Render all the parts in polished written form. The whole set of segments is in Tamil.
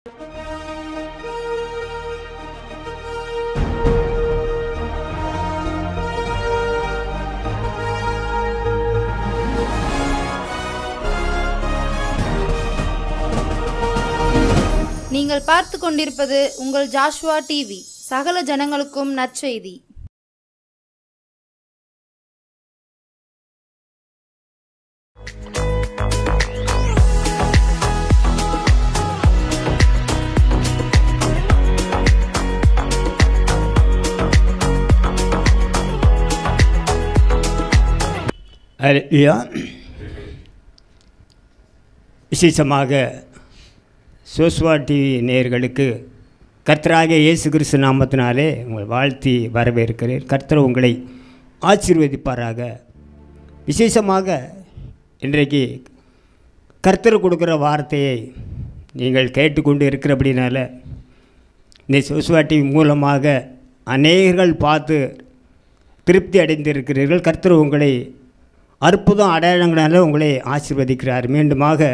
நீங்கள் பார்த்து கொண்டிருப்பது உங்கள் ஜாஷ்வா டிவி. சகல ஜனங்களுக்கும் நற்செய்தி. விசேஷமாக ஜோஷ்வா டிவி நேயர்களுக்கு கர்த்தராகிய இயேசு கிறிஸ்து நாமத்தினாலே உங்களை வாழ்த்தி வரவேற்கிறேன். கர்த்தர் உங்களை ஆசீர்வதிப்பாராக. விசேஷமாக இன்றைக்கு கர்த்தர் கொடுக்குற வார்த்தையை நீங்கள் கேட்டுக்கொண்டு இருக்கிறபடினால இந்த ஜோஷ்வா டிவி மூலமாக அநேகர்கள் பார்த்து திருப்தி அடைந்திருக்கிறீர்கள். கர்த்தர் உங்களை அற்புதம் அடையாளங்களால் உங்களை ஆசீர்வதிக்கிறார். மீண்டுமாக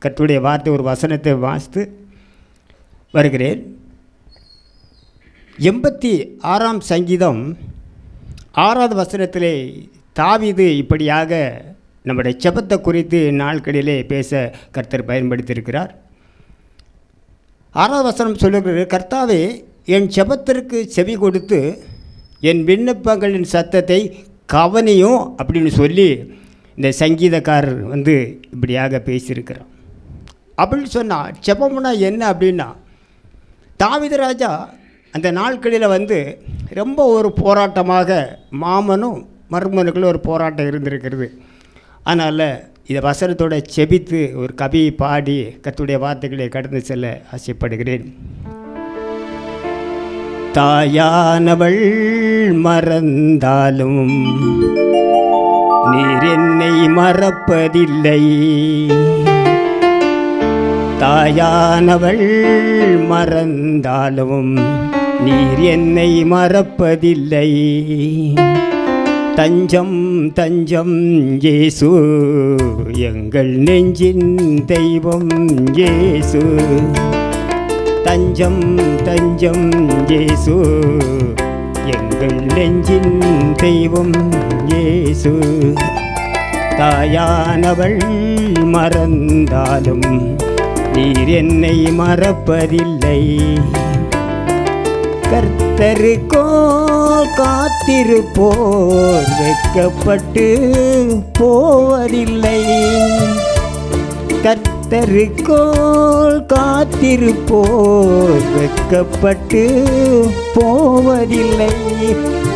கர்த்தருடைய வார்த்தை ஒரு வசனத்தை வாசித்து வருகிறேன். 86ஆம் சங்கீதம் 6வது வசனத்திலே தாவீது இப்படியாக நம்முடைய ஜெபத்தை குறித்து நாட்களிலே பேச கர்த்தர் பயன்படுத்தியிருக்கிறார். 6வது வசனம் சொல்லுகிறது, கர்த்தாவே என் ஜெபத்திற்கு செவி கொடுத்து என் விண்ணப்பங்களின் சத்தத்தை கவனியும் அப்படின்னு சொல்லி இந்த சங்கீதக்காரர் இப்படியாக பேசியிருக்கிறார். அப்படின்னு சொன்னால் ஜெபம்னா என்ன அப்படின்னா, தாவீது ராஜா அந்த நாட்களில் ரொம்ப ஒரு போராட்டமாக மாமனும் மருமனுக்குள்ள ஒரு போராட்டம் இருந்திருக்கிறது. அதனால் இதை வசனத்தோடு செபித்து ஒரு கவி பாடி கர்த்தருடைய வார்த்தைகளை கடந்து செல்ல ஆசைப்படுகிறேன். தாயானவள் மறந்தாலும் நீர் என்னை மறப்பதில்லை. தாயானவள் மறந்தாலும் நீர் என்னை மறப்பதில்லை. தஞ்சம் தஞ்சம் இயேசு எங்கள் நெஞ்சின் தெய்வம் இயேசு. தஞ்சம் தஞ்சம் இயேசு எங்கள் நெஞ்சின் தெய்வம் இயேசு. தாயானவள் மறந்தாலும் நீர் என்னை மறப்பதில்லை. கர்த்தருக்கோ காத்திருப்போர் வெட்கப்பட்டு போவதில்லை. கர்த்தருக்கோ காத்திருப்போர் வெட்கப்பட்டு போவதில்லை.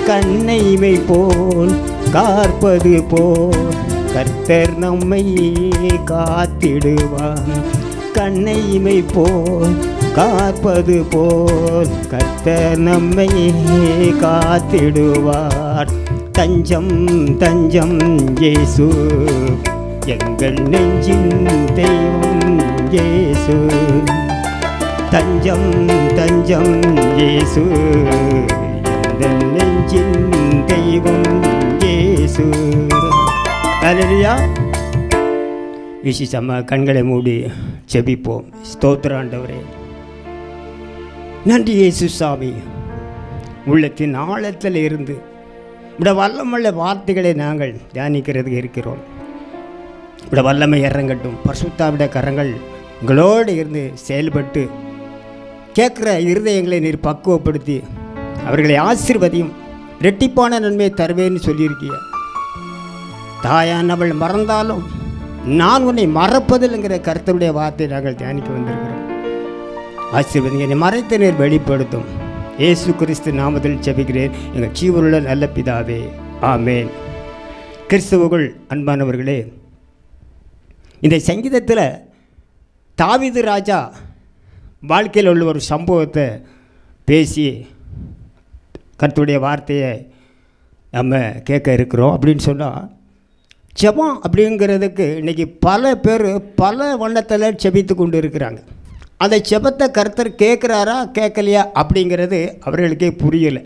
கண்ணைமை போல் காப்பது போல் கர்த்தர் நம்மை காத்திடுவார். கண்ணைமை போல் காப்பது போல் கர்த்தர் நம்மை காத்திடுவார். தஞ்சம் தஞ்சம் இயேசு எங்கள் நெஞ்சின் தெய்வம் இயேசு. தஞ்சம் தஞ்சம் இயேசு எங்கள் நெஞ்சின் தெய்வம் இயேசு. அல்லேலூயா. விசேஷமாக கண்களை மூடி ஜெபிப்போம். ஸ்தோத்திரம் ஆண்டவரே, நன்றி இயேசு சாமி. உள்ளத்தின் ஆழத்தில் இருந்து இந்த வல்லமுள்ள வார்த்தைகளை நாங்கள் தியானிக்கிறதுக்கு இருக்கிறோம். இந்த வல்லமை இறங்கட்டும். பரிசுத்தாவிட கரங்கள் எங்களோடு இருந்து செயல்பட்டு கேட்குற இருதயங்களை நீர் பக்குவப்படுத்தி அவர்களை ஆசீர்வதியும். இரட்டிப்பான நன்மையை தருவேன்னு சொல்லியிருக்கிய. தாயானவள் மறந்தாலும் நான் உன்னை மறப்பதில்லைங்கிற கர்த்தருடைய வார்த்தையை நாங்கள் தியானிக்க வந்திருக்கிறோம். ஆசீர்வதிங்க. என்னை மறைத்த நீர் வெளிப்படுத்தும். இயேசு கிறிஸ்து நாமத்தில் ஜெபிக்கிறேன் எங்கள் ஜீவனுள்ள நல்ல பிதாவே, ஆமேன். கிறிஸ்துவுக்குள் அன்பானவர்களே, இந்த சங்கீதத்தில் தாவீது ராஜா வாழ்க்கையில் உள்ள ஒரு சம்பவத்தை பேசி கர்த்தருடைய வார்த்தையை நம்ம கேட்க இருக்கிறோம். அப்படின்னு சொன்னால், ஜெபம் அப்படிங்கிறதுக்கு இன்றைக்கி பல பேர் பல வண்ணத்தில் ஜெபித்து கொண்டு இருக்கிறாங்க. அந்த ஜெபத்தை கர்த்தர் கேட்குறாரா கேட்கலையா அப்படிங்கிறது அவர்களுக்கே புரியலை.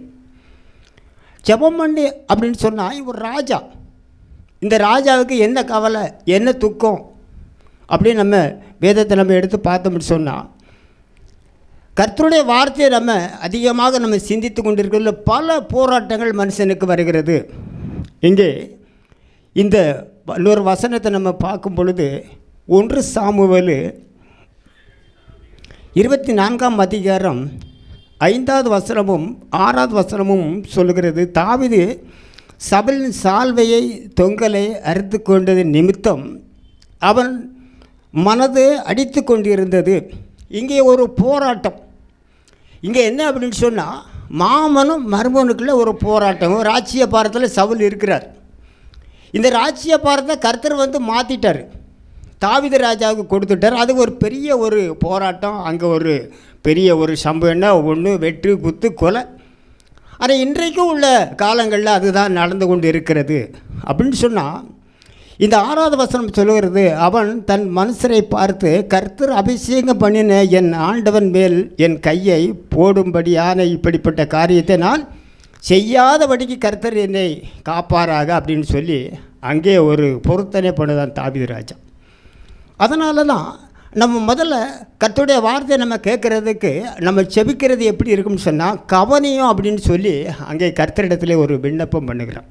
ஜெபம் பண்ணி அப்படின்னு சொன்னால் ஒரு ராஜா, இந்த ராஜாவுக்கு என்ன கவலை என்ன துக்கம் அப்படின்னு நம்ம வேதத்தை நம்ம எடுத்து பார்த்தோம்னு சொன்னால், கர்த்தருடைய வார்த்தையை அதிகமாக சிந்தித்து கொண்டிருக்கிற பல போராட்டங்கள் மனுஷனுக்கு வருகிறது. இங்கே இந்த இன்னொரு வசனத்தை பார்க்கும் பொழுது 1 சாமுவேல் 24ஆம் அதிகாரம் 5வது வசனமும் 6வது வசனமும் சொல்லுகிறது. தாவீது சபையின் சால்வையை தொங்கலை அறுத்து கொண்டது நிமித்தம் அவன் மனது அடித்து கொண்டிருந்தது. இங்கே ஒரு போராட்டம். இங்கே என்ன அப்படின்னு சொன்னால், மாமனும் மருமனுக்குள்ள ஒரு போராட்டம். ராஜ்ய பாரத்தில் சவுல் இருக்கிறார். இந்த ராஜ்ய பாரத்தை கர்த்தர் மாற்றிட்டார், தாவீது ராஜாவுக்கு கொடுத்துட்டார். அது ஒரு பெரிய ஒரு போராட்டம். அங்கே ஒரு பெரிய ஒரு சம்பவம்னா ஒன்று வெட்டு குத்து கொலை. ஆனால் இன்றைக்கும் உள்ள காலங்களில் அதுதான் நடந்து கொண்டு இருக்கிறது. அப்படின்னு சொன்னால் இந்த 6வது வசனம் சொல்லுகிறது, அவன் தன் மனுஷரை பார்த்து, கர்த்தர் அபிஷேகம் பண்ணின என் ஆண்டவன் மேல் என் கையை போடும்படியான இப்படிப்பட்ட காரியத்தை நான் செய்யாதபடிக்கு கர்த்தர் என்னை காப்பாராக அப்படின்னு சொல்லி அங்கே ஒரு பொருத்தனை பண்ணுதான் தாவீது ராஜா. அதனால தான் முதல்ல கர்த்தருடைய வார்த்தையை கேட்குறதுக்கு செபிக்கிறது எப்படி இருக்குன்னு சொன்னால், கவனியும் அப்படின்னு சொல்லி அங்கே கர்த்தரிடத்துல ஒரு விண்ணப்பம் பண்ணுகிறோம்.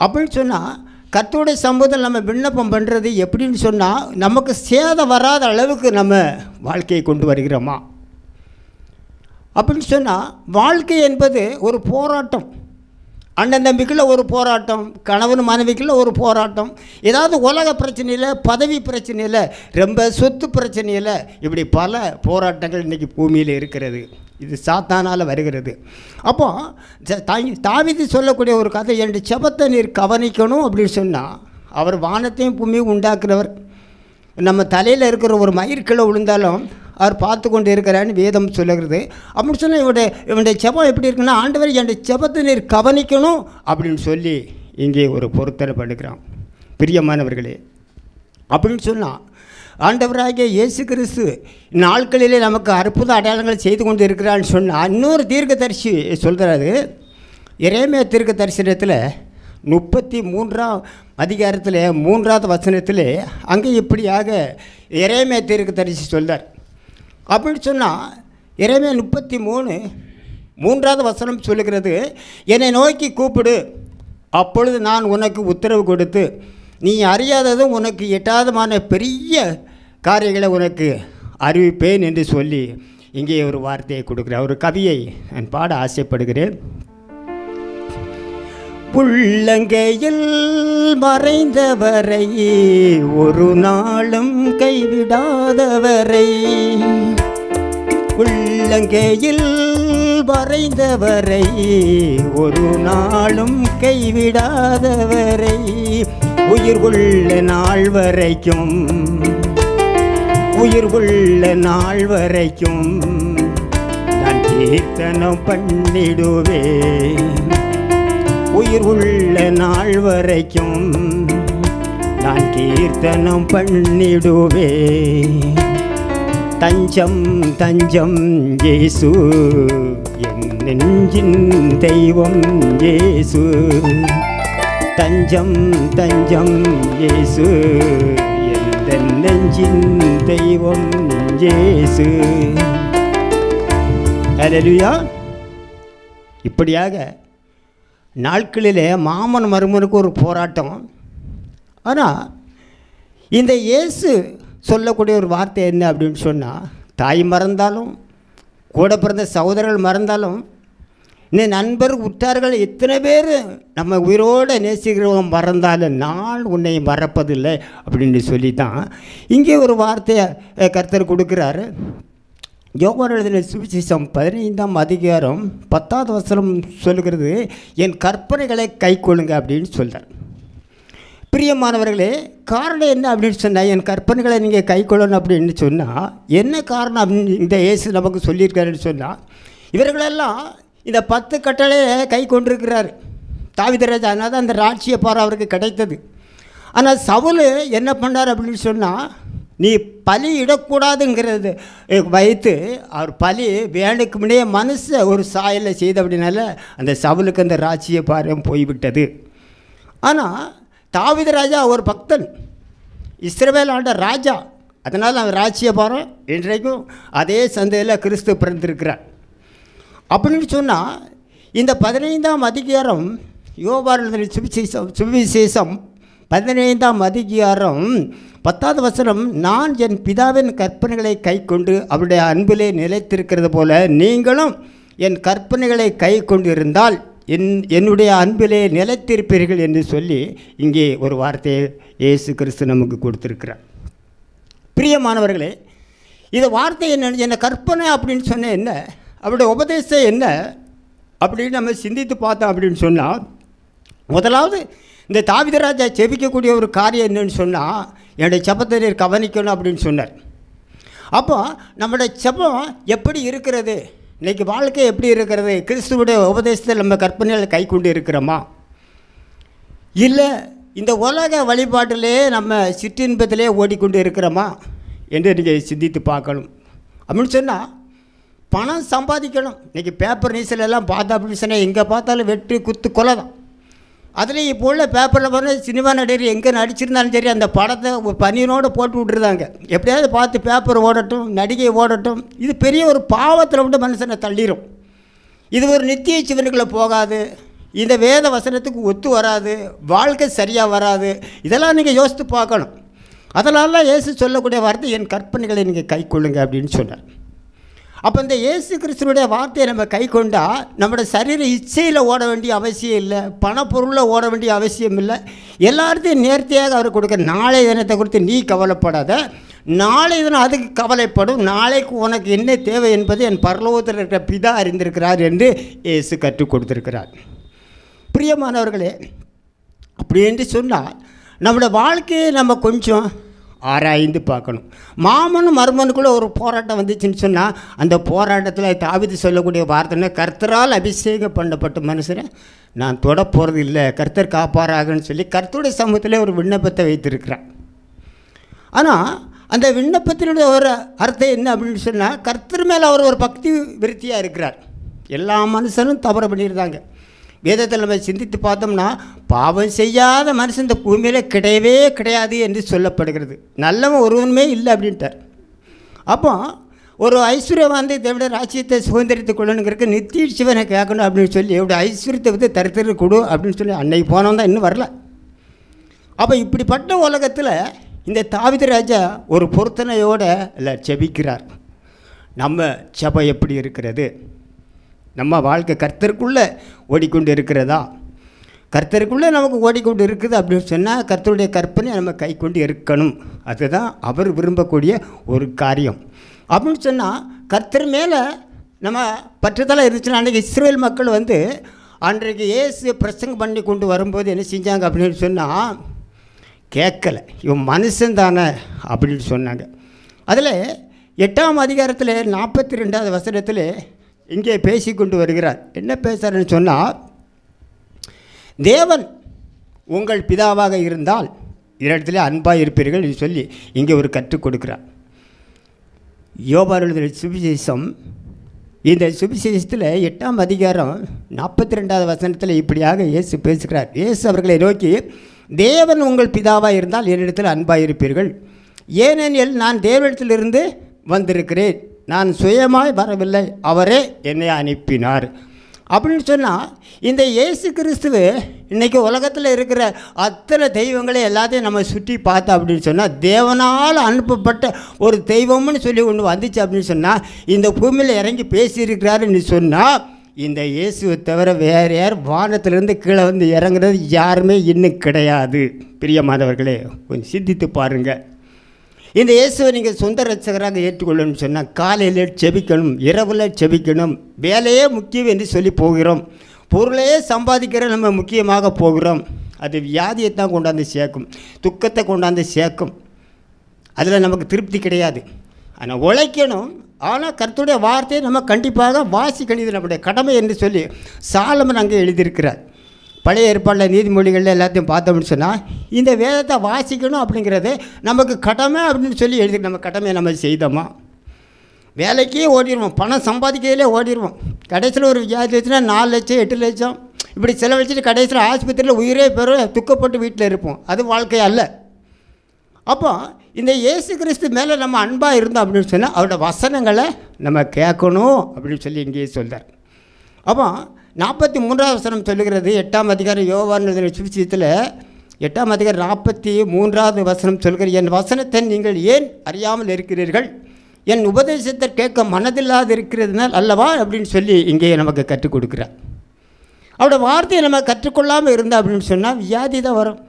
அப்படின்னு சொன்னால் கர்த்தருடைய சமூகத்தில் விண்ணப்பம் பண்ணுறது எப்படின்னு சொன்னால், நமக்கு சேதம் வராத அளவுக்கு வாழ்க்கையை கொண்டு வருகிறோமா அப்படின்னு சொன்னால், வாழ்க்கை என்பது ஒரு போராட்டம். அண்ணன் தம்பிக்குள்ள ஒரு போராட்டம், கணவன் மனைவிக்குள்ள ஒரு போராட்டம், ஏதாவது உலக பிரச்சனையில், பதவி பிரச்சனையில், ரொம்ப சொத்து பிரச்சனையில், இப்படி பல போராட்டங்கள் இன்றைக்கி பூமியில் இருக்கிறது. இது சாத்தானால் வருகிறது. அப்போ தாவீது சொல்லக்கூடிய ஒரு கதை, என் செபத்தை நீர் கவனிக்கணும் அப்படின்னு சொன்னால், அவர் வானத்தையும் பூமியும் உண்டாக்குறவர். தலையில் இருக்கிற ஒரு மயிர்கிழ விழுந்தாலும் அவர் பார்த்து கொண்டு இருக்கிறான்னு வேதம் சொல்லுகிறது. அப்படின்னு சொன்னால் இவனுடைய செபம் எப்படி இருக்குன்னா, ஆண்டவர் என் செபத்தை நீர் கவனிக்கணும் அப்படின்னு சொல்லி இங்கே ஒரு பொருத்தனை பண்ணுகிறான். பிரியமானவர்களே, அப்படின்னு சொன்னால் ஆண்டவராகிய இயேசு கிறிஸ்து நாட்களிலே நமக்கு அற்புத அடையாளங்களை செய்து கொண்டு இருக்கிறான்னு சொன்னால், இன்னொரு தீர்க்கதரிசி சொல்கிறாரு. எரேமியா தீர்க்க தரிசனத்தில் 33ஆம் அதிகாரத்தில் 3வது வசனத்தில் அங்கே இப்படியாக எரேமியா தீர்க்கதரிசி சொல்கிறார். அப்படின்னு சொன்னால் எரேமியா 33:3வது வசனம் சொல்லுகிறது, என்னை நோக்கி கூப்பிடு, அப்பொழுது நான் உனக்கு உத்தரவு கொடுத்து நீ அறியாததும் உனக்கு எட்டாதமான பெரிய காரியங்களை உனக்கு அறிவிப்பேன் என்று சொல்லி இங்கே ஒரு வார்த்தையை கொடுக்குறேன். ஒரு கவியை நான் பாட ஆசைப்படுகிறேன். உள்ளங்கையில் மறைந்தவரை ஒரு நாளும் கைவிடாதவரை, உள்ளங்கையில் மறைந்தவரை ஒரு நாளும் கைவிடாதவரை, உயிர் உள்ள நாள் வரைக்கும், உயிர் உள்ள நாள் வரைக்கும் நான் கீர்த்தனம் பண்ணிடுவேன். உயிர் உள்ள நாள் வரைக்கும் நான் கீர்த்தனம் பண்ணிடுவேன். தஞ்சம் தஞ்சம் இயேசு, என் நெஞ்சின் தெய்வம் இயேசு. தஞ்சம் தஞ்சம் இயேசு, எந்த நெஞ்சின் தெய்வம் இயேசு. ஹல்லேலூயா. இப்படியாக நாட்களிலே மாமன் மருமனுக்கு ஒரு போராட்டம். ஆனால் இந்த இயேசு சொல்லக்கூடிய ஒரு வார்த்தை என்ன அப்படின்னு சொன்னால், தாய் மறந்தாலும், கூட பிறந்த சகோதரர்கள் மறந்தாலும், இன்னும் நண்பர் உற்றார்கள் எத்தனை பேர் நம்ம உயிரோடு நேசிக்கிறவங்க மறந்தாலும் நான் உன்னை மறப்பதில்லை அப்படின்னு சொல்லி தான் இங்கே ஒரு வார்த்தையை கர்த்தர் கொடுக்குறாரு. யோவான் எழுதின சுவிசேஷம் 15ஆம் அதிகாரம் 10வது வசனம் சொல்லுகிறது, என் கற்பனைகளை கைக்கொள்ளுங்க அப்படின்னு சொல்கிறார். பிரியமானவர்களே, காரணம் என்ன அப்படின்னு சொன்னால், என் கற்பனைகளை நீங்கள் கைக்கொள்ளணும் அப்படின்னு சொன்னால் என்ன காரணம் அப்படின்னு இந்த இயேசு நமக்கு சொல்லியிருக்காருன்னு சொன்னால், இவர்களெல்லாம் இந்த 10 கட்டளையை கை கொண்டிருக்கிறார் தாவீது ராஜா. அதனால் தான் அந்த ராட்சிய பாறை அவருக்கு கிடைத்தது. ஆனால் சவுல் என்ன பண்ணார் அப்படின்னு சொன்னால், நீ பலி இடக்கூடாதுங்கிறது வைத்து அவர் பலி வேண்டுக்கு முன்னே மனுஷ ஒரு சாயலை செய்த அப்படின்னால அந்த சவுலுக்கு அந்த ராட்சிய பாரம் போய்விட்டது. ஆனால் தாவீது ராஜா ஒரு பக்தன், இஸ்ரவேல் ஆண்ட ராஜா. அதனால் அவன் ராஜ்யபாரம் இன்றைக்கும் அதே சந்தையில் கிறிஸ்து பிறந்திருக்கிறார். அப்படின்னு சொன்னால் இந்த 15ஆம் அதிகாரம் யோவான் சுவிசேஷம் 15ஆம் அதிகாரம் 10வது வசனம், நான் என் பிதாவின் கற்பனைகளை கை கொண்டு அவருடைய அன்பிலே நிலைத்திருக்கிறது போல நீங்களும் என் கற்பனைகளை கை கொண்டிருந்தால் என்னுடைய அன்பிலே நிலைத்திருப்பீர்கள் என்று சொல்லி இங்கே ஒரு வார்த்தையை இயேசு கிறிஸ்து நமக்கு கொடுத்துருக்கிறார். பிரியமானவர்களே, இந்த வார்த்தை என்ன கற்பனை அப்படின்னு சொன்ன என்ன, அவருடைய உபதேசம் என்ன அப்படின்னு நம்ம சிந்தித்து பார்த்தோம் அப்படின்னு சொன்னால், முதலாவது இந்த தாவீது ராஜா ஜெபிக்கக்கூடிய ஒரு காரியம் என்னன்னு சொன்னால், என்னுடைய ஜெபத்தை நீர் கவனிக்கணும் அப்படின்னு சொன்னார். அப்போ நம்மளுடைய ஜெபம் எப்படி இருக்கிறது, இன்றைக்கி வாழ்க்கை எப்படி இருக்கிறது, கிறிஸ்துவுடைய உபதேசத்தை நம்ம கற்பனையில் கை கொண்டு இருக்கிறோமா, இல்லை இந்த உலக வழிபாட்டிலே நம்ம சிற்றின்பத்திலே ஓடிக்கொண்டு இருக்கிறோமா என்று நீங்கள் சிந்தித்து பார்க்கணும். அப்படின்னு சொன்னால் பணம் சம்பாதிக்கணும். இன்றைக்கி பேப்பர் நியூஸ்லெல்லாம் பார்த்தா அப்படின்னு சொன்னால் எங்கே பார்த்தாலும் வெட்டு குத்து கொலை தான். அதுலேயும் இப்போ உள்ள பேப்பரில் பார்த்தா சினிமா நடிகர் எங்கே நடிச்சிருந்தாலும் சரி அந்த படத்தை ஒரு பனியனோடு போட்டு விட்டுருந்தாங்க. எப்படியாவது பார்த்து பேப்பர் ஓடட்டும், நடிகை ஓடட்டும். இது பெரிய ஒரு பாவத்தில் விட்டு மனுஷனை தள்ளிடும். இது ஒரு நித்திய சிவனுக்குள்ளே போகாது, இந்த வேத வசனத்துக்கு ஒத்து வராது, வாழ்க்கை சரியாக வராது. இதெல்லாம் நீங்கள் யோசித்து பார்க்கணும். அதனால இயேசு சொல்லக்கூடிய வார்த்தை, என் கற்பனைகளை நீங்கள் கை கொள்ளுங்க அப்படின்னு சொன்னார். அப்போ இந்த இயேசு கிறிஸ்துவனுடைய வார்த்தையை நம்ம கை கொண்டால் நம்மளோட சரீர இச்சையில் ஓட வேண்டிய அவசியம் இல்லை, பணப்பொருளில் ஓட வேண்டிய அவசியம் இல்லை. எல்லாத்தையும் நேர்த்தியாக அவர் கொடுக்க. நாளை தினத்தை குறித்து நீ கவலைப்படாத, நாளை தினம் அதுக்கு கவலைப்படும். நாளைக்கு உனக்கு என்ன தேவை என்பது என் பரலோகத்தில் இருக்கிற பிதா அறிந்திருக்கிறார் என்று இயேசு கற்றுக் கொடுத்திருக்கிறார். பிரியமானவர்களே, அப்படி என்று சொன்னால் நம்மளோட வாழ்க்கையை நம்ம கொஞ்சம் ஆராய்ந்து பார்க்கணும். மாமனும் மருமனுக்குள்ளே ஒரு போராட்டம் வந்துச்சுன்னு சொன்னால் அந்த போராட்டத்தில் தாவீது சொல்லக்கூடிய வார்த்தைன்னா, கர்த்தரால் அபிஷேகம் பண்ணப்பட்ட மனுஷனை நான் தொட போகிறது இல்லை, கர்த்தர் காப்பாராகன்னு சொல்லி கர்த்தருடைய சமூகத்தில் ஒரு விண்ணப்பத்தை வைத்திருக்கிறான். ஆனால் அந்த விண்ணப்பத்தினுடைய ஒரு அர்த்தம் என்ன அப்படின்னு சொன்னால், கர்த்தர் மேலே அவர் ஒரு பக்தி விருத்தியாக இருக்கிறார். எல்லா மனுஷனும் தவறு பண்ணியிருந்தாங்க. வேதத்தில் நம்ம சிந்தித்து பார்த்தோம்னா பாவம் செய்யாத மனுஷன் இந்த பூமியில் கிடையவே கிடையாது என்று சொல்லப்படுகிறது. நல்லவன் ஒருவனுமே இல்லை அப்படின்ட்டார். அப்போ ஒரு ஐஸ்வர்யவான் தேவனுடைய ராஜ்யத்தை சுதந்திரித்துக் கொள்ளணுங்கிறதுக்கு நித்திய சிவனை கேட்கணும் அப்படின்னு சொல்லி என்னுடைய ஐஸ்வர்யத்தை வந்து தரித்திர கொடு அப்படின்னு சொல்லி அன்னைக்கு போனவன் தான் இன்னும் வரல. அப்போ இப்படிப்பட்ட உலகத்தில் இந்த தாவீது ராஜா ஒரு பொருத்தனையோடு இல்லை ஜெபிக்கிறார். நம்ம ஜெபம் எப்படி இருக்கிறது, நம்ம வாழ்க்கை கர்த்தருக்குள்ளே ஓடிக்கொண்டு இருக்கிறதா, கர்த்தருக்குள்ளே நமக்கு ஓடிக்கொண்டு இருக்குது அப்படின்னு சொன்னால் கர்த்தருடைய கற்பனை நம்ம கை கொண்டு இருக்கணும். அதுதான் அவர் விரும்பக்கூடிய ஒரு காரியம். அப்படின்னு சொன்னால் கர்த்தர் மேலே நம்ம பற்றுதலாக இருந்துச்சுன்னா, அன்றைக்கி இஸ்ரேல் மக்கள் வந்து அன்றைக்கு இயேசு பிரசங்கம் பண்ணி கொண்டு வரும்போது என்ன செஞ்சாங்க அப்படின்னு சொன்னால், கேட்கலை, இவன் மனுஷன் தானே அப்படின்னு சொன்னாங்க. அதில் 8ஆம் அதிகாரத்தில் 42வது வசனத்தில் இங்கே பேசி கொண்டு வருகிறார். என்ன பேசுகிறேன்னு சொன்னால், தேவன் உங்கள் பிதாவாக இருந்தால் இடத்துல அன்பாக இருப்பீர்கள் என்று சொல்லி இங்கே ஒரு கற்றுக் கொடுக்கிறார். யோவான் எழுதின சுவிசேஷம், இந்த சுவிசேஷத்தில் 8ஆம் அதிகாரம் 42வது வசனத்தில் இப்படியாக இயேசு பேசுகிறார். இயேசு அவர்களை நோக்கி, தேவன் உங்கள் பிதாவாக இருந்தால் என்னிடத்தில் அன்பாக இருப்பீர்கள், ஏனெனில் நான் தேவனிடத்திலிருந்து வந்திருக்கிறேன், நான் சுயமாய் வரவில்லை, அவரே என்னை அனுப்பினார் அப்படின்னு சொன்னால், இந்த இயேசு கிறிஸ்துவ இன்றைக்கி உலகத்தில் இருக்கிற அத்தனை தெய்வங்களை எல்லாத்தையும் நம்ம சுற்றி பார்த்தோம் அப்படின்னு சொன்னால், தேவனால் அனுப்பப்பட்ட ஒரு தெய்வம்னு சொல்லி ஒன்று வந்துச்சு அப்படின்னு சொன்னால், இந்த பூமியில் இறங்கி பேசியிருக்கிறாருன்னு சொன்னால், இந்த இயேசுவை தவிர வேறு யார் வானத்திலிருந்து கீழே வந்து இறங்குறது யாருமே இன்னும் கிடையாது. பிரியமானவர்களே, கொஞ்சம் சிந்தித்து பாருங்கள். இந்த இயேசுவை நீங்கள் சொந்த ரட்சகராக ஏற்றுக்கொள்ளணும்னு சொன்னால் காலையில் செபிக்கணும், இரவில் செபிக்கணும். வேலையே முக்கியம் என்று சொல்லி போகிறோம், பொருளையே சம்பாதிக்கிற நம்ம முக்கியமாக போகிறோம். அது வியாதியை தான் கொண்டாந்து சேர்க்கும், துக்கத்தை கொண்டாந்து சேர்க்கும். அதில் நமக்கு திருப்தி கிடையாது. ஆனால் உழைக்கணும். ஆனால் கர்த்தருடைய வார்த்தையை நம்ம கண்டிப்பாக வாசிக்கணும், இது நம்முடைய கடமை என்று சொல்லி சாலமன் அங்கே எழுதியிருக்கிறார். பழைய ஏற்பாடில் நீதிமொழிகளில் எல்லாத்தையும் பார்த்தோம்னு சொன்னால் இந்த வேதத்தை வாசிக்கணும் அப்படிங்கிறது நமக்கு கடமை அப்படின்னு சொல்லி எழுதி, நம்ம கடமையை நம்ம செய்தோமா? வேலைக்கே ஓடிடுவோம், பணம் சம்பாதிக்கிறதுலே ஓடிடுவோம். கடைசியில் ஒரு வியாதி வச்சுன்னா 4 லட்சம் 8 லட்சம் இப்படி செலவழிச்சிட்டு கடைசியில் ஆஸ்பத்திரியில் உயிரே பெறும், துக்கப்பட்டு வீட்டில் இருப்போம். அது வாழ்க்கை அல்ல. அப்போ இந்த இயேசு கிறிஸ்து மேலே நம்ம அன்பாக இருந்தோம் அப்படின்னு சொன்னால் அவரோட வசனங்களை நம்ம கேட்கணும் அப்படின்னு சொல்லி இங்கேயே சொல்கிறார். அப்போ 43வது வசனம் சொல்லுகிறது, 8ஆம் அதிகாரம் யோவான் சுவிசேஷத்தில் 8ஆம் அதிகாரம் 43வது வசனம் சொல்கிற, என் வசனத்தை நீங்கள் ஏன் அறியாமல் இருக்கிறீர்கள், என் உபதேசத்தை கேட்க மனதில்லாது இருக்கிறதுனால் அல்லவா அப்படின்னு சொல்லி இங்கே நமக்கு கற்றுக் கொடுக்குறார். அவரோட வார்த்தையை நம்ம கற்றுக்கொள்ளாமல் இருந்தால் அப்படின்னு சொன்னால் வியாதி தான் வரும்.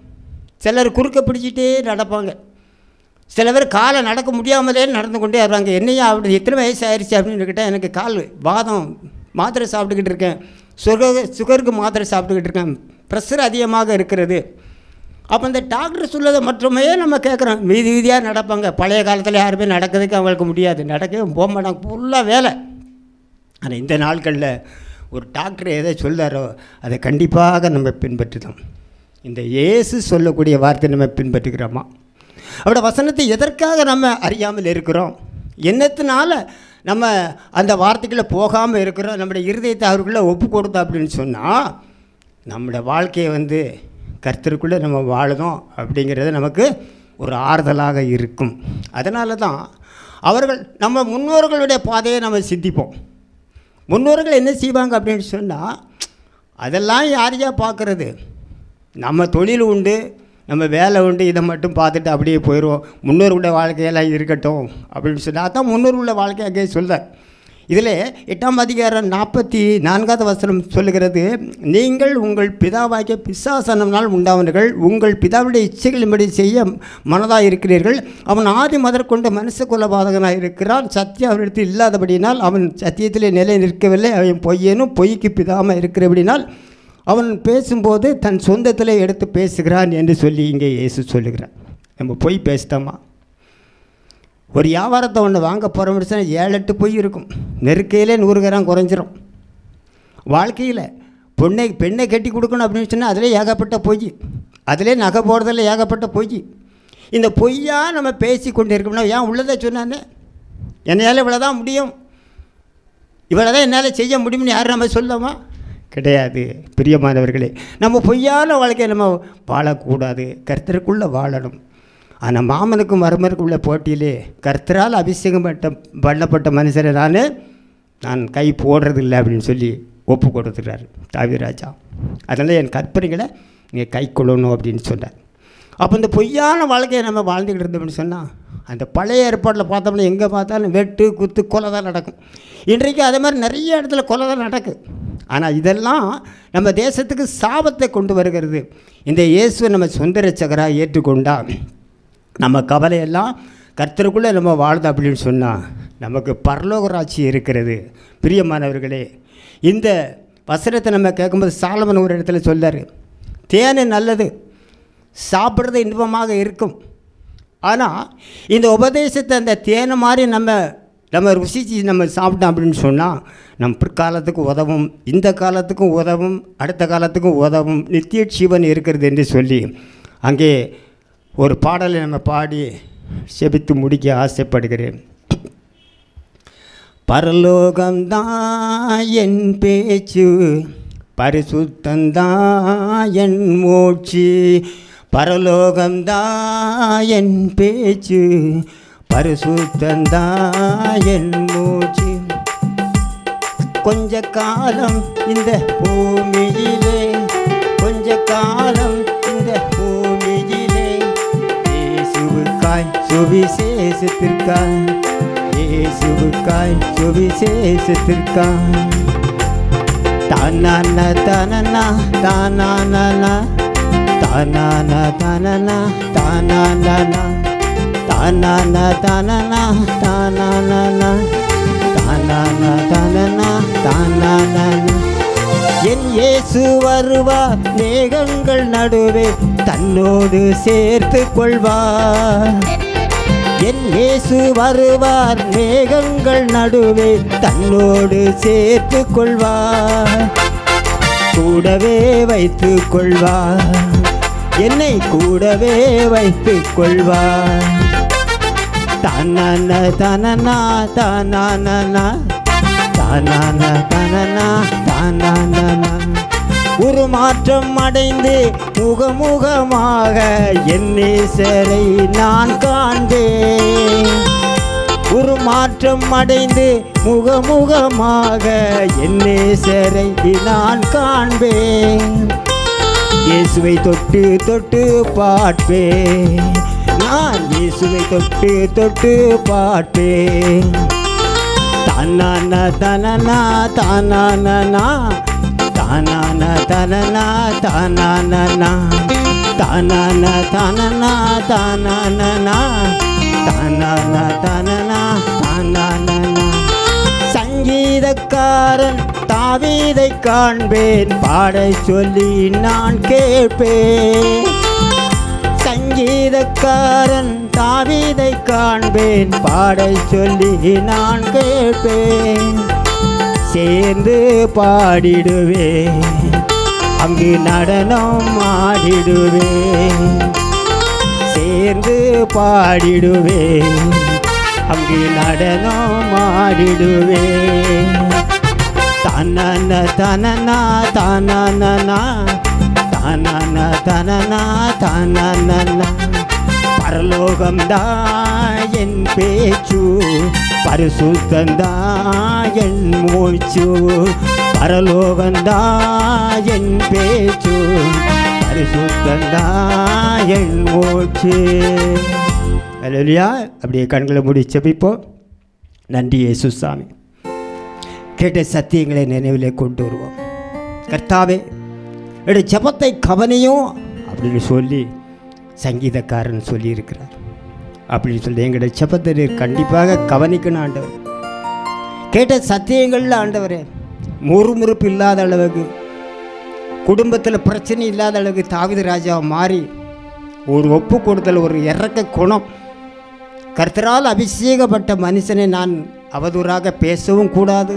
சிலர் குறுக்க பிடிச்சிட்டே நடப்பாங்க, சில பேர் காலை நடக்க முடியாமலே நடந்து கொண்டே வருவாங்க. என்னையா அப்படி எத்தனை வயசு ஆயிடுச்சு அப்படின்னு கேட்டால், எனக்கு கால் வாதம் மாத்திரை சாப்பிட்டுக்கிட்டு இருக்கேன், சுகருக்கு மாத்திரை சாப்பிட்டுக்கிட்டு இருக்கேன், ப்ரெஷர் அதிகமாக இருக்கிறது. அப்போ இந்த டாக்டர் சொல்லதை மட்டுமே நம்ம கேட்குறோம். வீதியாக நடப்பாங்க. பழைய காலத்தில் யாருமே நடக்கிறதுக்கு அவங்களுக்கு முடியாது, நடக்கவே போக மாட்டாங்க, ஃபுல்லாக வேலை. ஆனால் இந்த நாட்களில் ஒரு டாக்டர் எதை சொல்கிறாரோ அதை கண்டிப்பாக நம்ம பின்பற்றுதோம். இந்த இயேசு சொல்லக்கூடிய வார்த்தை நம்ம பின்பற்றுக்கிறோமா? அவரோட வசனத்தை எதற்காக நம்ம அறியாமல் இருக்கிறோம்? என்னத்தினால நம்ம அந்த வார்த்தைக்குள்ளே போகாமல் இருக்கிறோம்? நம்முடைய இருதயத்தை அவருக்குள்ளே ஒப்பு கொடுத்தோம் அப்படின்னு சொன்னால் நம்மளோட வாழ்க்கையை கர்த்தருக்குள்ளே நம்ம வாழுதோம் அப்படிங்கிறது நமக்கு ஒரு ஆறுதலாக இருக்கும். அதனால தான் அவர்கள் நம்ம முன்னோர்களுடைய பாதையை நம்ம சிந்திப்போம். முன்னோர்கள் என்ன செய்வாங்க அப்படின்னு சொன்னால், அதெல்லாம் யாரையா பார்க்குறது, நம்ம தொழில் உண்டு, நம்ம வேலை உண்டு, இதை மட்டும் பார்த்துட்டு அப்படியே போயிடுவோம். முன்னோர்களுடைய வாழ்க்கையெல்லாம் இருக்கட்டும் அப்படின்னு சொன்னால் தான் முன்னோர்களுடைய வாழ்க்கை அங்கே சொல்கிறார். இதில் 8ஆம் அதிகாரம் 44வது வசனம் சொல்லுகிறது, நீங்கள் உங்கள் பிதாவாகிய பிசாசனால் உண்டாவர்கள், உங்கள் பிதாவுடைய இச்சைகளின்படி செய்ய மனதாக இருக்கிறீர்கள். அவன் ஆதி முதற்கொண்டு மனுஷ கொலபாதகனாக இருக்கிறான், சத்தியம் அவரிடத்தில் இல்லாதபடினால் அவன் சத்தியத்திலே நிலை நிற்கவில்லை, அவன் பொய்யனும் பொய்க்கு பிதாமல் இருக்கிறபடினால் அவன் பேசும்போது தன் சொந்தத்தில் எடுத்து பேசுகிறான் என்று சொல்லி இங்கே இயேசு சொல்லுகிறான். நம்ம பொய் பேசிட்டோமா? ஒரு வியாபாரத்தை ஒன்று வாங்க போகிறோம்னு சொன்னால் 7-8 பொய் இருக்கும். நெருக்கையிலே 100 கிராம் குறைஞ்சிரும். வாழ்க்கையில் பெண்ணை கட்டி கொடுக்கணும் அப்படின்னு சொன்னால் அதிலே ஏகப்பட்ட பொய், அதிலே நகை போடுறதில் ஏகப்பட்ட பொய். இந்த பொய்யா நம்ம பேசி கொண்டு இருக்கோம்னா, ஏன் உள்ளதை சொன்னானே, என்னால் இவ்வளோ தான் முடியும், இவ்வளோ தான் என்னால் செய்ய முடியும்னு யாரும் நம்ம சொல்லலாமா? கிடையாது. பிரியமானவர்களே, நம்ம பொய்யான வாழ்க்கையை நம்ம வாழக்கூடாது, கர்த்தருக்குள்ளே வாழணும். ஆனால் மாமனுக்கும் மருமனுக்கும் உள்ள போட்டியிலே கர்த்தரால் அபிஷேகம் பண்ணப்பட்ட மனுஷரை நான் கை போடுறதில்லை அப்படின்னு சொல்லி ஒப்பு கொடுத்துட்டார் தாவீது ராஜா. அதனால் என் கற்பனைகளை நீங்கள் கை கொள்ளணும் அப்படின்னு சொன்னார். அப்போ இந்த பொய்யான வாழ்க்கையை நம்ம வாழ்ந்துக்கிட்டு இருந்தோம்னு சொன்னால், அந்த பழைய ஏற்பாட்டில் பார்த்தோம்னா எங்கே பார்த்தாலும் வெட்டு குத்து கொலை தான் நடக்கும். இன்றைக்கு அதே மாதிரி நிறைய இடத்துல கொலை தான் நடக்குது. ஆனால் இதெல்லாம் நம்ம தேசத்துக்கு சாபத்தை கொண்டு வருகிறது. இந்த இயேசுவை நம்ம சொந்த ரட்சகராக ஏற்றுக்கொண்டால் நம்ம கவலையெல்லாம் கர்த்தருக்குள்ளே நம்ம வாழ்ந்தோம் அப்படின்னு சொன்னால் நமக்கு பரலோக ராட்சியம் இருக்கிறது. பிரியமானவர்களே, இந்த வசனத்தை நம்ம கேட்கும்போது சாலமன் ஒரு இடத்துல சொல்லார், தேன் நல்லது, சாப்பிட்றது இன்பமாக இருக்கும். ஆனால் இந்த உபதேசத்தை அந்த தேனை மாதிரி நம்ம ருசிச்சு நம்ம சாப்பிட்டோம் அப்படின்னு சொன்னால் நம் பிற்காலத்துக்கு உதவும், இந்த காலத்துக்கும் உதவும், அடுத்த காலத்துக்கும் உதவும், நித்திய ஜீவன் இருக்கிறது என்று சொல்லி அங்கே ஒரு பாடலை நம்ம பாடி செபித்து முடிக்க ஆசைப்படுகிறேன். பரலோகம்தான் என் பேச்சு, பரிசுத்தந்தான் என் மூச்சு, பரலோகம்தான் என் பேச்சு, பரிசுத்தந்தான் என் மூச்சு. கொஞ்ச காலம் இந்த பூமியிலே, கொஞ்ச காலம் இந்த பூமியிலே, இயேசுவுக்காய் சுவிசேஷத்திற்காய், இயேசுவுக்காய் சுவிசேஷத்திற்காய். தானானா தானானா தானானா தானானா தானானா தானானா தானானா தானானா தானானா தானானா தானானா தானானா. என் இயேசு வருவார், மேகங்கள் நடுவே தன்னோடு சேர்த்து கொள்வார். என் இயேசு வருவார், மேகங்கள் நடுவே தன்னோடு சேர்த்து கொள்வார். கூடவே வைத்து கொள்வார், என்னை கூடவே வைத்து கொள்வார். தானானா தானானா தானானா தானானா தானானா தானானா உருமாற்றம் அடைந்து முகமுகமாக என் நேசரை நான் காண்பேன். உருமாற்றம் அடைந்து முகமுகமாக என் நேசரை நான் காண்பேன். இயேசுவை தொட்டு தொட்டு பார்ப்பேன், நான் இயேசுவை தொட்டு தொட்டு பார்ப்பேன். தானானா தானானா தானானா தானானா தானானா தானானா தானானா தானானா தானானா தானானா தானானா தானானா. சங்கீதக்காரன் தாவீதை காண்பேன், பாடச் சொல்லி நான் கேட்பேன். சங்கீதக்காரன் தாவீதை காண்பேன், பாடச் சொல்லி நான் கேட்பேன். சேர்ந்து பாடிடுவேன், அங்கு நடனம் ஆடிடுவேன். சேர்ந்து பாடிடுவேன், அங்கு நடனம் ஆடிடுவேன். தானான தானானா தானானா தானானா தானானா தானானா. பரலோகம்தான் என் பேச்சு, பரிசுத்தந்தான் என் மூச்சு. பரலோகம்தான் என் பேச்சு, பரிசுத்தந்தான் என் மூச்சு. அல்லேலூயா. அப்படியே கண்களை மூடி ஜெபிப்போம். நன்றி இயேசு சாமி. கேட்ட சத்தியங்களை நினைவிலே கொண்டு வருவோம். கர்த்தாவே, என்னுடைய ஜெபத்தை கவனியும் அப்படின்னு சொல்லி சங்கீதக்காரன் சொல்லியிருக்கிறார். அப்படின்னு சொல்லி எங்களுடைய ஜெபத்தை நீர் கண்டிப்பாக கவனிக்கணும் ஆண்டவர். கேட்ட சத்தியங்களில் ஆண்டவரே, முறுமுறுப்பு இல்லாத அளவுக்கு, குடும்பத்தில் பிரச்சனை இல்லாத அளவுக்கு தாவீது ராஜாவை மாறி ஒரு ஒப்பு கொடுத்தல், ஒரு இறக்க குணம். கர்த்தரால் அபிஷேகப்பட்ட மனுஷனை நான் அவதூறாக பேசவும் கூடாது,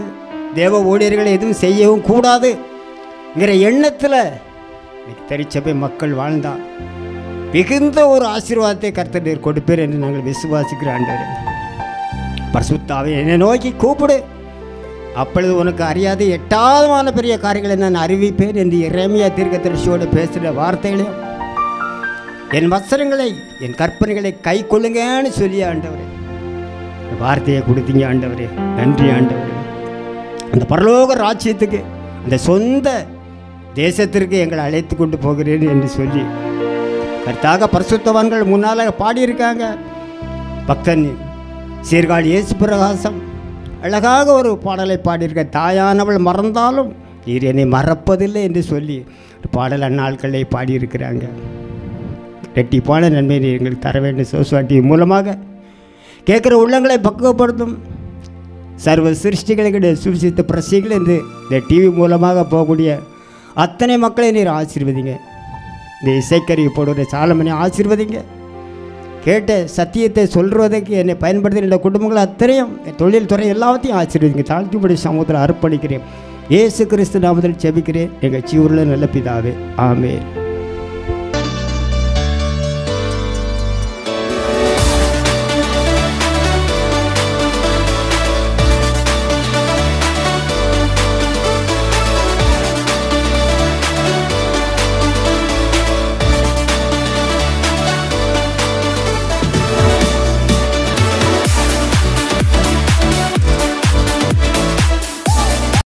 தேவ ஊழியர்களை எதுவும் செய்யவும் கூடாதுங்கிற எண்ணத்தில் திருச்சபை மக்கள் வாழ்ந்தால் மிகுந்த ஒரு ஆசீர்வாதத்தை கர்த்தர் நீர் கொடுப்பேர் என்று நாங்கள் விசுவாசிக்கிற ஆண்டவரே. பரிசுத்தாவே, என்னை நோக்கி கூப்பிடு, அப்பொழுது உனக்கு அறியாத எட்டாதமான பெரிய காரியங்களை நான் அறிவிப்பேன் என்று எரேமியா தீர்க்கதரிசியோடு பேசுகிற வார்த்தைகளையும் என் வசனங்களை, என் கற்பனைகளை கை கொள்ளுங்கன்னு சொல்லி ஆண்டவரே வார்த்தையை கொடுத்தீங்க ஆண்டவரே. நன்றி ஆண்டவரே. அந்த பரலோக ராஜ்யத்துக்கு, அந்த சொந்த தேசத்திற்கு எங்களை அழைத்து கொண்டு போகிறேன் என்று சொல்லி கர்த்தாக பரிசுத்தவான்கள் முன்னால் பாடியிருக்காங்க. பக்தன் சீர்காழி இயேசு பிரகாசம் அழகாக ஒரு பாடலை பாடியிருக்க. தாயானவள் மறந்தாலும் நீர் என்னை மறப்பதில்லை என்று சொல்லி பாடல் அந்நாட்களை பாடியிருக்கிறாங்க. ரெட்டிப்பான நன்மை எங்களுக்கு தர வேண்டும். சோஸ்வாட்டி மூலமாக கேட்குற உள்ளங்களை பக்குவப்படுத்தும் சர்வ சிருஷ்டிகளுடைய சுவிசித்த பிரசிகள் இந்த டிவி மூலமாக போகக்கூடிய அத்தனை மக்களை நீர் ஆசீர்வதிங்க. இந்த இசைக்கருவி போடுற சாலமனை ஆசீர்வதிங்க. கேட்ட சத்தியத்தை சொல்வதற்கு என்னை பயன்படுத்தி இந்த குடும்பங்கள் அத்தனையும், தொழில் துறை எல்லாத்தையும் ஆசீர்வதிங்க. தாழ்த்திப்படி சமூகத்தில் அர்ப்பணிக்கிறேன். இயேசு கிறிஸ்து நாமத்தில் ஜெபிக்கிறேன் எங்கள் ஜீவனில் நல்ல பிதாவே. ஆமென்.